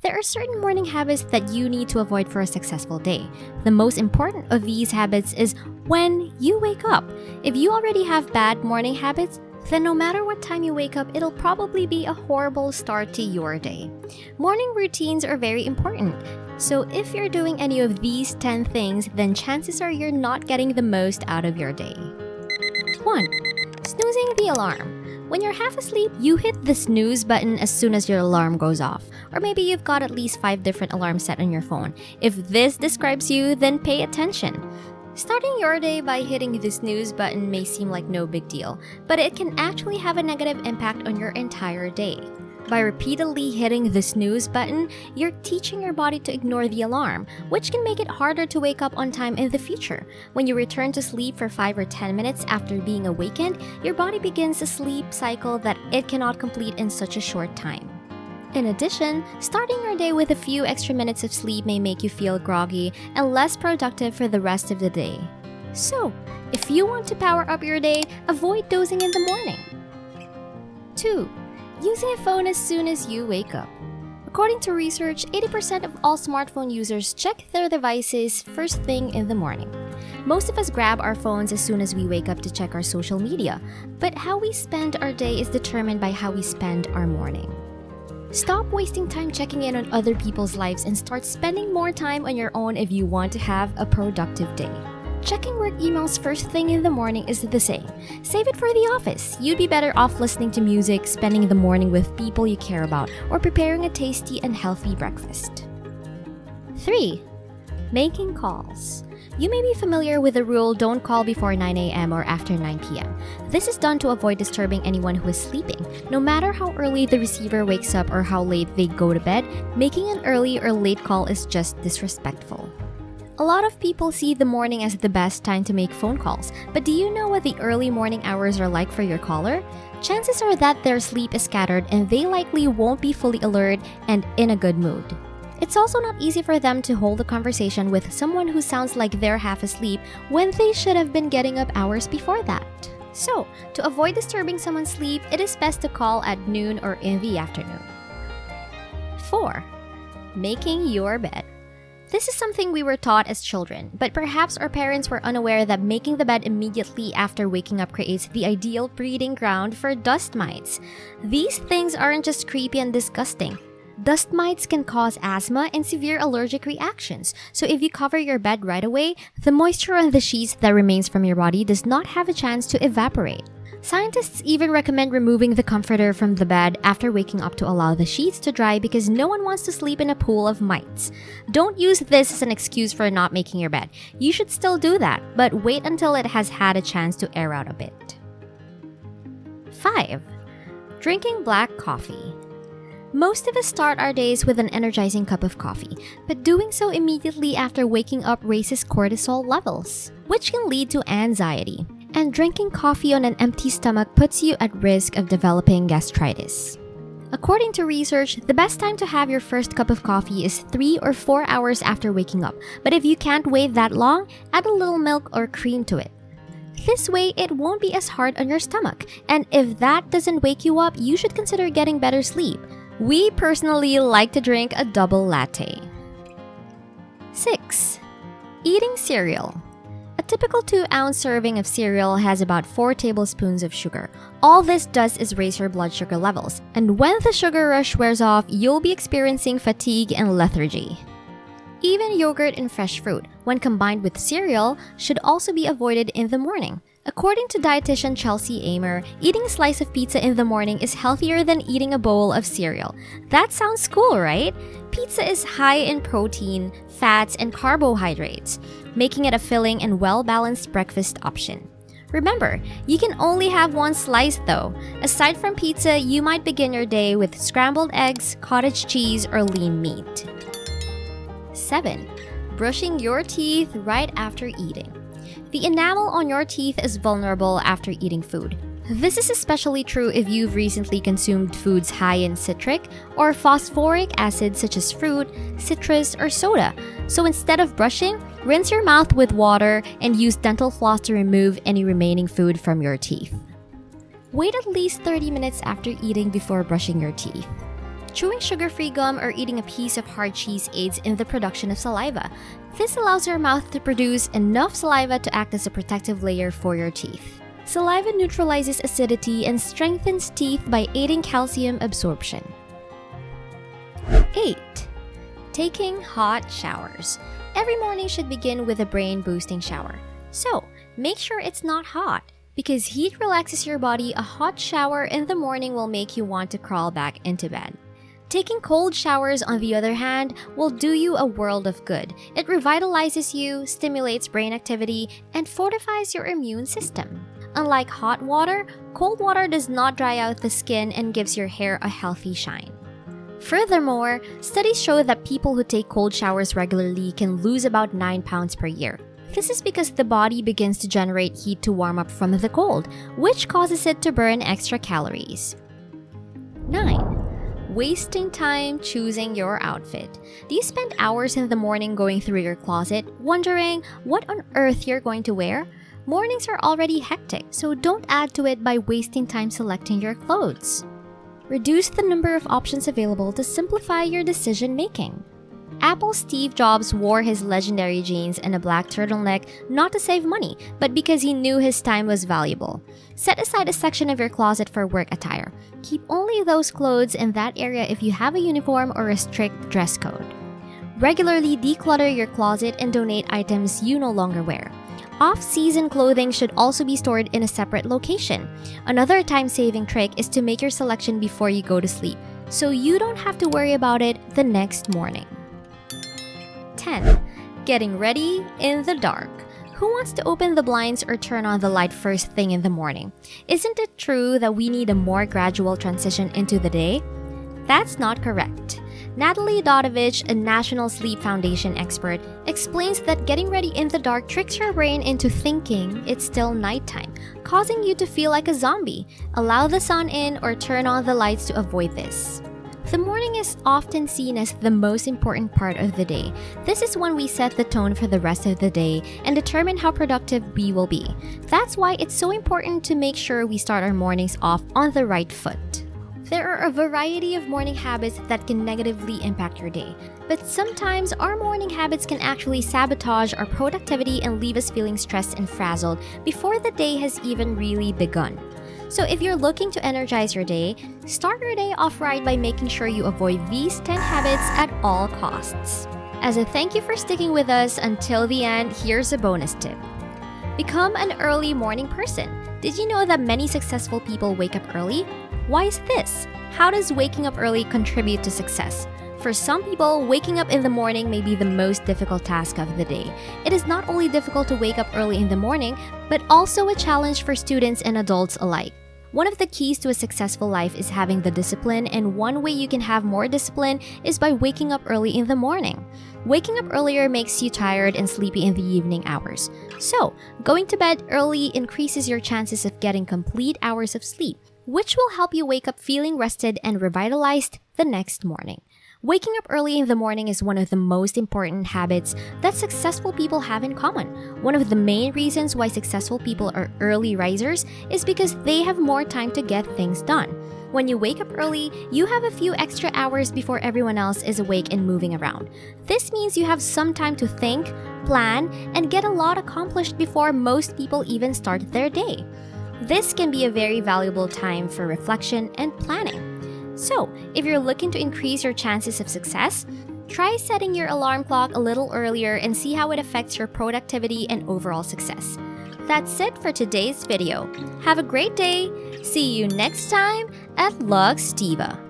There are certain morning habits that you need to avoid for a successful day. The most important of these habits is when you wake up. If you already have bad morning habits, then no matter what time you wake up, it'll probably be a horrible start to your day. Morning routines are very important. So if you're doing any of these 10 things, then chances are you're not getting the most out of your day. 1. Snoozing the alarm. When you're half asleep, you hit the snooze button as soon as your alarm goes off. Or maybe you've got at least 5 different alarms set on your phone. If this describes you, then pay attention. Starting your day by hitting the snooze button may seem like no big deal, but it can actually have a negative impact on your entire day. By repeatedly hitting the snooze button, you're teaching your body to ignore the alarm, which can make it harder to wake up on time in the future. When you return to sleep for 5 or 10 minutes after being awakened, your body begins a sleep cycle that it cannot complete in such a short time. In addition, starting your day with a few extra minutes of sleep may make you feel groggy and less productive for the rest of the day. So, if you want to power up your day, avoid dozing in the morning. 2. Using a phone as soon as you wake up. According to research, 80% of all smartphone users check their devices first thing in the morning. Most of us grab our phones as soon as we wake up to check our social media, but how we spend our day is determined by how we spend our morning. Stop wasting time checking in on other people's lives and start spending more time on your own if you want to have a productive day. Checking work emails first thing in the morning is the same. Save it for the office. You'd be better off listening to music, spending the morning with people you care about, or preparing a tasty and healthy breakfast. 3. Making calls. You may be familiar with the rule, don't call before 9 a.m. or after 9 p.m. This is done to avoid disturbing anyone who is sleeping. No matter how early the receiver wakes up or how late they go to bed, making an early or late call is just disrespectful. A lot of people see the morning as the best time to make phone calls, but do you know what the early morning hours are like for your caller? Chances are that their sleep is scattered and they likely won't be fully alert and in a good mood. It's also not easy for them to hold a conversation with someone who sounds like they're half asleep when they should have been getting up hours before that. So, to avoid disturbing someone's sleep, it is best to call at noon or in the afternoon. 4. Making your bed. This is something we were taught as children, but perhaps our parents were unaware that making the bed immediately after waking up creates the ideal breeding ground for dust mites. These things aren't just creepy and disgusting. Dust mites can cause asthma and severe allergic reactions, so if you cover your bed right away, the moisture on the sheets that remains from your body does not have a chance to evaporate. Scientists even recommend removing the comforter from the bed after waking up to allow the sheets to dry because no one wants to sleep in a pool of mites. Don't use this as an excuse for not making your bed. You should still do that, but wait until it has had a chance to air out a bit. 5. Drinking black coffee. Most of us start our days with an energizing cup of coffee, but doing so immediately after waking up raises cortisol levels, which can lead to anxiety. And drinking coffee on an empty stomach puts you at risk of developing gastritis. According to research, the best time to have your first cup of coffee is 3 or 4 hours after waking up, but if you can't wait that long, add a little milk or cream to it. This way, it won't be as hard on your stomach, and if that doesn't wake you up, you should consider getting better sleep. We personally like to drink a double latte. 6. Eating cereal. A typical 2-ounce serving of cereal has about 4 tablespoons of sugar. All this does is raise your blood sugar levels, and when the sugar rush wears off, you'll be experiencing fatigue and lethargy. Even yogurt and fresh fruit, when combined with cereal, should also be avoided in the morning. According to dietitian Chelsea Amer, eating a slice of pizza in the morning is healthier than eating a bowl of cereal. That sounds cool, right? Pizza is high in protein, fats, and carbohydrates, making it a filling and well-balanced breakfast option. Remember, you can only have one slice though. Aside from pizza, you might begin your day with scrambled eggs, cottage cheese, or lean meat. 7. Brushing your teeth right after eating. The enamel on your teeth is vulnerable after eating food. This is especially true if you've recently consumed foods high in citric or phosphoric acid such as fruit, citrus, or soda. So instead of brushing, rinse your mouth with water and use dental floss to remove any remaining food from your teeth. Wait at least 30 minutes after eating before brushing your teeth. Chewing sugar-free gum or eating a piece of hard cheese aids in the production of saliva. This allows your mouth to produce enough saliva to act as a protective layer for your teeth. Saliva neutralizes acidity and strengthens teeth by aiding calcium absorption. 8. Taking hot showers. Every morning should begin with a brain-boosting shower. So, make sure it's not hot. Because heat relaxes your body, a hot shower in the morning will make you want to crawl back into bed. Taking cold showers, on the other hand, will do you a world of good. It revitalizes you, stimulates brain activity, and fortifies your immune system. Unlike hot water, cold water does not dry out the skin and gives your hair a healthy shine. Furthermore, studies show that people who take cold showers regularly can lose about 9 pounds per year. This is because the body begins to generate heat to warm up from the cold, which causes it to burn extra calories. 9. Wasting time choosing your outfit. Do you spend hours in the morning going through your closet, wondering what on earth you're going to wear? Mornings are already hectic, so don't add to it by wasting time selecting your clothes. Reduce the number of options available to simplify your decision-making. Apple's Steve Jobs wore his legendary jeans and a black turtleneck not to save money, but because he knew his time was valuable. Set aside a section of your closet for work attire. Keep only those clothes in that area if you have a uniform or a strict dress code. Regularly declutter your closet and donate items you no longer wear. Off-season clothing should also be stored in a separate location. Another time-saving trick is to make your selection before you go to sleep, so you don't have to worry about it the next morning. 10. Getting ready in the dark. Who wants to open the blinds or turn on the light first thing in the morning? Isn't it true that we need a more gradual transition into the day? That's not correct. Natalie Dodovich, a National Sleep Foundation expert, explains that getting ready in the dark tricks your brain into thinking it's still nighttime, causing you to feel like a zombie. Allow the sun in or turn on the lights to avoid this. The morning is often seen as the most important part of the day. This is when we set the tone for the rest of the day and determine how productive we will be. That's why it's so important to make sure we start our mornings off on the right foot. There are a variety of morning habits that can negatively impact your day, but sometimes our morning habits can actually sabotage our productivity and leave us feeling stressed and frazzled before the day has even really begun. So if you're looking to energize your day, start your day off right by making sure you avoid these 10 habits at all costs. As a thank you for sticking with us until the end, here's a bonus tip. Become an early morning person. Did you know that many successful people wake up early? Why is this? How does waking up early contribute to success? For some people, waking up in the morning may be the most difficult task of the day. It is not only difficult to wake up early in the morning, but also a challenge for students and adults alike. One of the keys to a successful life is having the discipline, and one way you can have more discipline is by waking up early in the morning. Waking up earlier makes you tired and sleepy in the evening hours. So, going to bed early increases your chances of getting complete hours of sleep, which will help you wake up feeling rested and revitalized the next morning. Waking up early in the morning is one of the most important habits that successful people have in common. One of the main reasons why successful people are early risers is because they have more time to get things done. When you wake up early, you have a few extra hours before everyone else is awake and moving around. This means you have some time to think, plan, and get a lot accomplished before most people even start their day. This can be a very valuable time for reflection and planning. So, if you're looking to increase your chances of success, try setting your alarm clock a little earlier and see how it affects your productivity and overall success. That's it for today's video. Have a great day. See you next time at Log Stiva.